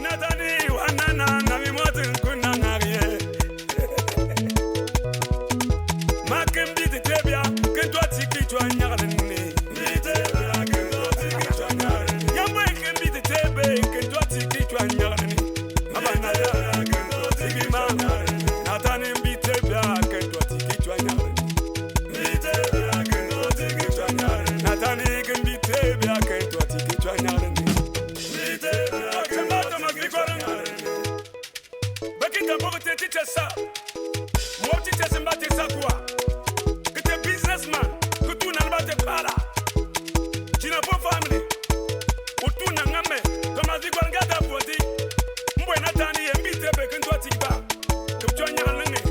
Natani wanana na mimotin kuna ngarie. Makembi de tebia kentwa tiki twa nyagne. Bitebia kentwa tiki twa nyagne. Yamwe kembi de tebe kentwa tiki twa nyagne. Abana ya kentwa tiki ma. Natani bitebia kentwa tiki twa nyagne. Bitebia kentwa tiki twa nyagne. Natani kembi tebia kentwa tiki twa nyagne. Ça, moi tu sais m'a dit ça quoi? Que t'es businessman, que tu n'as pas de para. Tu n'as pas famille. Ou tu n'as jamais. Comme a dit qu'on garde à body. Moi Natani et Mbite be que toi tu vas. Comme tu as n'y a l'année.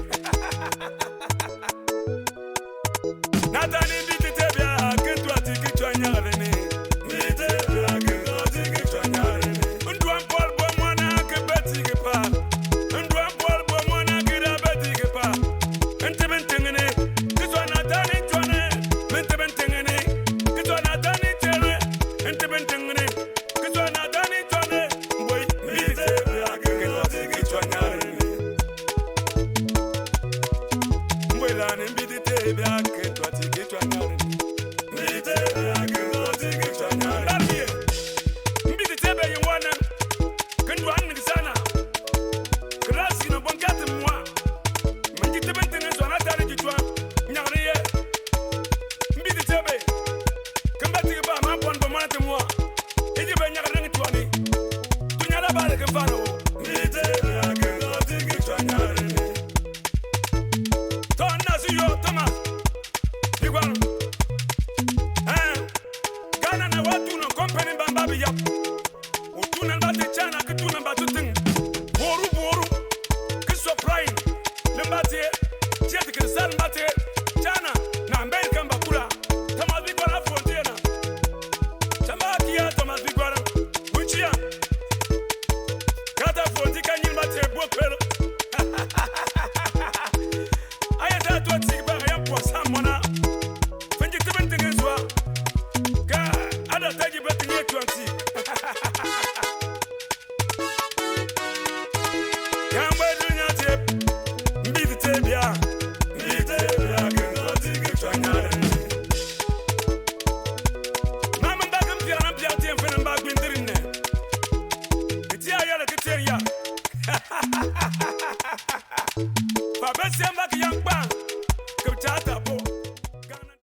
Natani Mbite te bien que toi tu as n'y a l'année. Mbite bien que toi tu as n'y a l'année. On doit pas le moi n'a que petit que pas. Ada taji beti nye 20